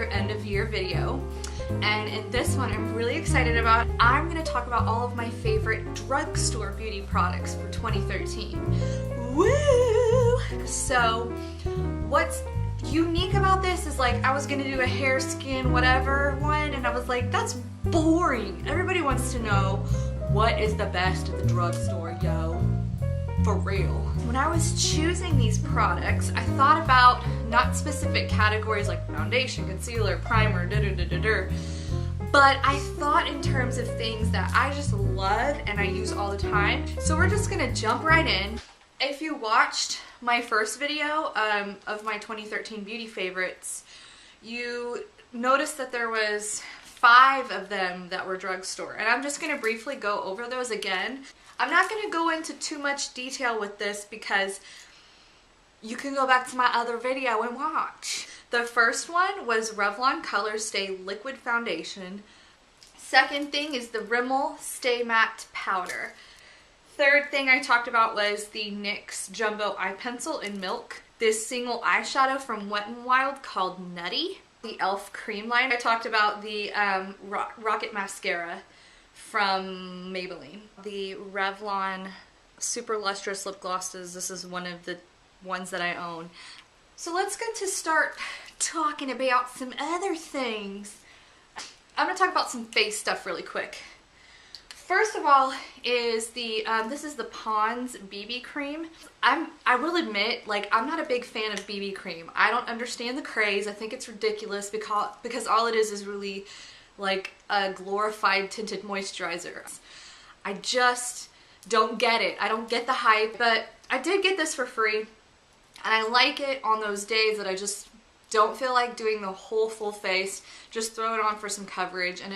another end of year video. And in this one I'm really excited about. I'm going to talk about all of my favorite drugstore beauty products for 2013. Woo! So what's unique about this is, like, I was going to do a hair, skin, whatever one, and I was like, that's boring. Everybody wants to know what is the best at the drugstore, yo. For real. When I was choosing these products, I thought about not specific categories like foundation, concealer, primer, but I thought in terms of things that I just love and I use all the time. So we're just gonna jump right in. If you watched my first video of my 2013 beauty favorites, you noticed that there was 5 of them that were drugstore, and I'm just gonna briefly go over those again. I'm not going to go into too much detail with this because you can go back to my other video and watch. The first one was Revlon Color Stay Liquid Foundation. Second thing is the Rimmel Stay Matte Powder. Third thing I talked about was the NYX Jumbo Eye Pencil in Milk. This single eyeshadow from Wet n Wild called Nutty. The e.l.f. Cream Line. I talked about the Rocket Mascara from Maybelline. The Revlon Super Lustrous Lip Glosses. This is one of the ones that I own. So let's get to start talking about some other things. I'm going to talk about some face stuff really quick. First of all is the, this is the Pond's BB cream. I will admit, like, I'm not a big fan of BB cream. I don't understand the craze. I think it's ridiculous because all it is really like a glorified tinted moisturizer. I just don't get it. I don't get the hype, but I did get this for free, and I like it on those days that I just don't feel like doing the whole full face. Just throw it on for some coverage, and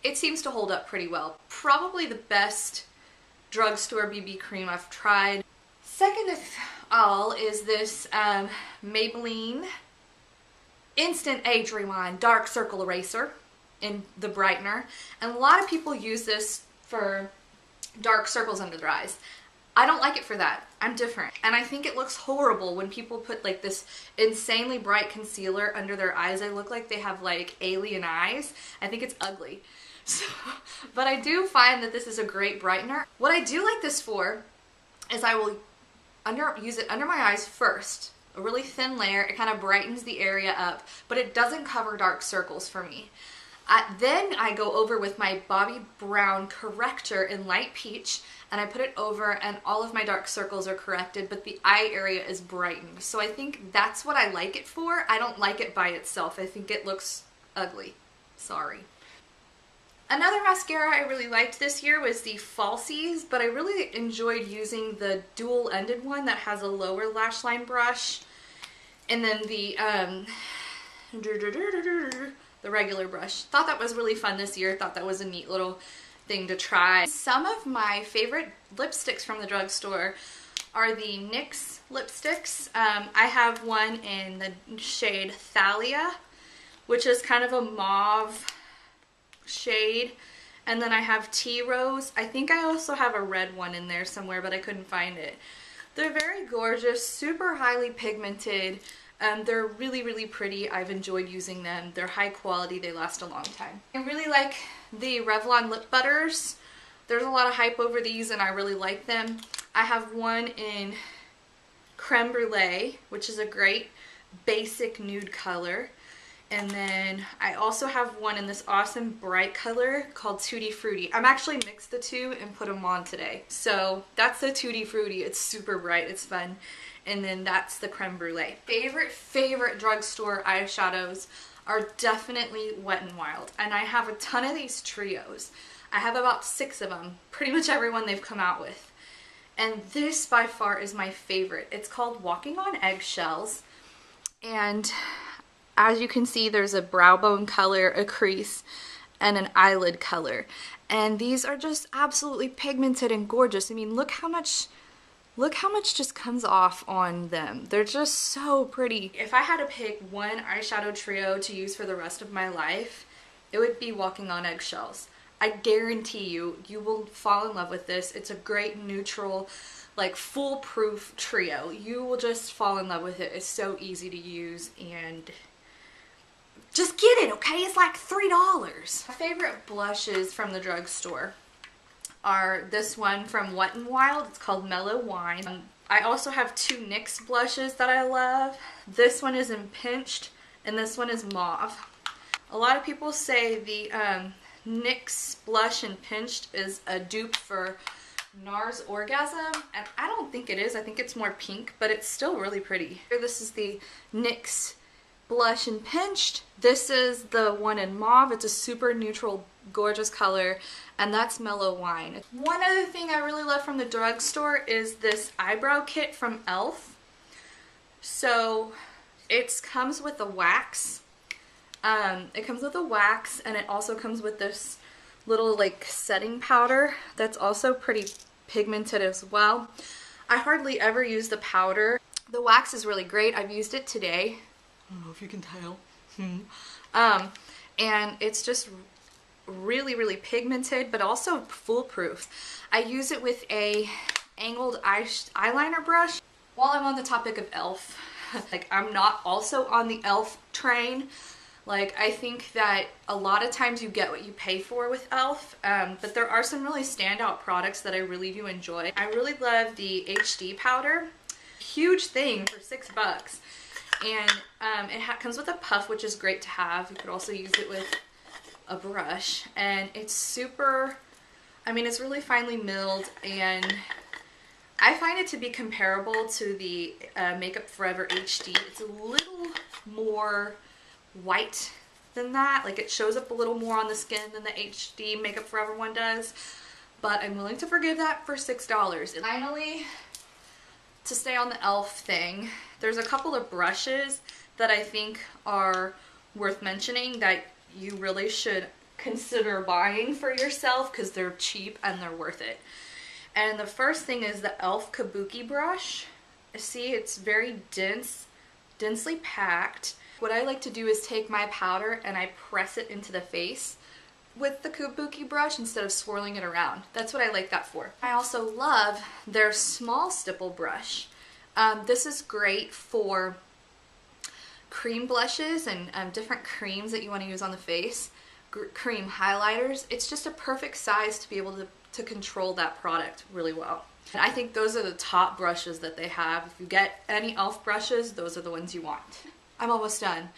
it seems to hold up pretty well. Probably the best drugstore BB cream I've tried. Second of all is this Maybelline Instant Age Rewind Dark Circle Eraser in the brightener, and a lot of people use this for dark circles under their eyes. I don't like it for that. I'm different, and I think it looks horrible when people put like this insanely bright concealer under their eyes. They look like they have like alien eyes. I think it's ugly. So, but I do find that this is a great brightener. What I do like this for is I will use it under my eyes first, a really thin layer. It kind of brightens the area up, but it doesn't cover dark circles for me. Then I go over with my Bobbi Brown corrector in light peach, and I put it over, and all of my dark circles are corrected, but the eye area is brightened. So I think that's what I like it for. I don't like it by itself. I think it looks ugly. Sorry. Another mascara I really liked this year was the Falsies, but I really enjoyed using the dual-ended one that has a lower lash line brush, and then the regular brush. Thought that was really fun this year. Thought that was a neat little thing to try. Some of my favorite lipsticks from the drugstore are the NYX lipsticks. I have one in the shade Thalia, which is kind of a mauve shade, and then I have Tea Rose. I think I also have a red one in there somewhere, but I couldn't find it. They're very gorgeous, super highly pigmented. They're really, really pretty. I've enjoyed using them. They're high quality. They last a long time. I really like the Revlon lip butters. There's a lot of hype over these, and I really like them. I have one in Creme Brulee, which is a great basic nude color. And then I also have one in this awesome bright color called Tutti Frutti. I'm actually mixed the two and put them on today. So that's the Tutti Frutti. It's super bright. It's fun. And then that's the Creme Brulee. Favorite drugstore eyeshadows are definitely Wet n Wild. And I have a ton of these trios. I have about 6 of them. Pretty much every one they've come out with. And this by far is my favorite. It's called Walking on Eggshells. And as you can see, there's a brow bone color, a crease, and an eyelid color. And these are just absolutely pigmented and gorgeous. I mean, look how much just comes off on them. They're just so pretty. If I had to pick one eyeshadow trio to use for the rest of my life, it would be Walking on Eggshells. I guarantee you, you will fall in love with this. It's a great neutral, like foolproof trio. You will just fall in love with it. It's so easy to use, and Just get it, okay? It's like $3. My favorite blushes from the drugstore are this one from Wet n Wild. It's called Mellow Wine. I also have two NYX blushes that I love. This one is in Pinched and this one is Mauve. A lot of people say the NYX blush in Pinched is a dupe for NARS Orgasm, and I don't think it is. I think it's more pink, but it's still really pretty. Here, this is the NYX blush in Pinched. This is the one in Mauve. It's a super neutral, gorgeous color, and that's Mellow Wine. One other thing I really love from the drugstore is this eyebrow kit from e.l.f. So it comes with a wax. It comes with a wax, and it also comes with this little like setting powder that's also pretty pigmented as well. I hardly ever use the powder. The wax is really great. I've used it today. I don't know if you can tell. And it's just really pigmented, but also foolproof. I use it with a angled eyeliner brush. While I'm on the topic of e.l.f., like I'm not also on the e.l.f. train. Like, I think that a lot of times you get what you pay for with e.l.f., but there are some really standout products that I really do enjoy. I really love the HD powder. Huge thing for $6. And it comes with a puff, which is great to have. You could also use it with a brush. And it's super, I mean, it's really finely milled, and I find it to be comparable to the Makeup Forever HD. It's a little more white than that. Like, it shows up a little more on the skin than the HD Makeup Forever one does, but I'm willing to forgive that for $6. And finally, to stay on the e.l.f. thing, there's a couple of brushes that I think are worth mentioning that you really should consider buying for yourself because they're cheap and they're worth it. And the first thing is the e.l.f. Kabuki brush. See, it's very densely packed. What I like to do is take my powder and I press it into the face with the Kabuki brush instead of swirling it around. That's what I like that for. I also love their small stipple brush. This is great for cream blushes and different creams that you want to use on the face. Cream highlighters. It's just a perfect size to be able to control that product really well. And I think those are the top brushes that they have. If you get any e.l.f. brushes, those are the ones you want. I'm almost done.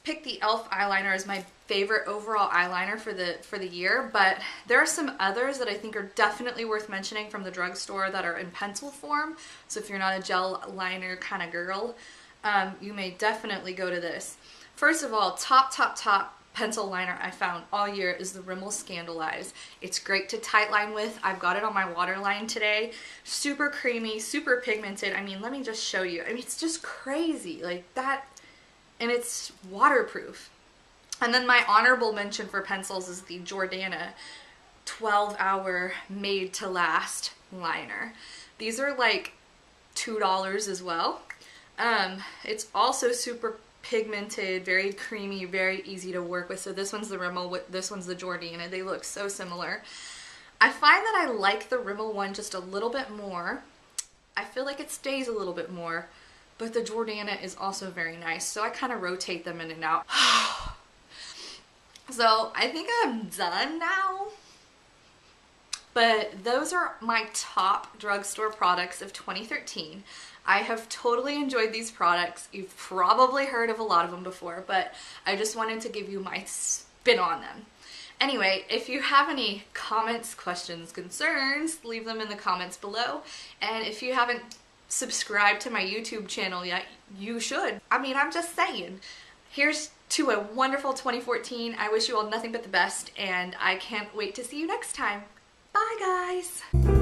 Pick the e.l.f. eyeliner as my favorite overall eyeliner for the year, but there are some others that I think are definitely worth mentioning from the drugstore that are in pencil form. So if you're not a gel liner kind of girl, you may definitely go to this. First of all, top pencil liner I found all year is the Rimmel Scandalize. It's great to tightline with. I've got it on my waterline today. Super creamy, super pigmented. I mean, let me just show you. I mean, it's just crazy like that. And it's waterproof. And then my honorable mention for pencils is the Jordana 12-hour made to last liner. These are like $2 as well. It's also super pigmented, very creamy, very easy to work with. So this one's the Rimmel, this one's the Jordana. They look so similar. I find that I like the Rimmel one just a little bit more. I feel like it stays a little bit more. But the Jordana is also very nice, so I kind of rotate them in and out. So I think I'm done now. But those are my top drugstore products of 2013. I have totally enjoyed these products. You've probably heard of a lot of them before, but I just wanted to give you my spin on them. Anyway, if you have any comments, questions, concerns, leave them in the comments below. And if you haven't subscribe to my YouTube channel yet, you should. I mean, I'm just saying. Here's to a wonderful 2014. I wish you all nothing but the best, and I can't wait to see you next time. Bye, guys!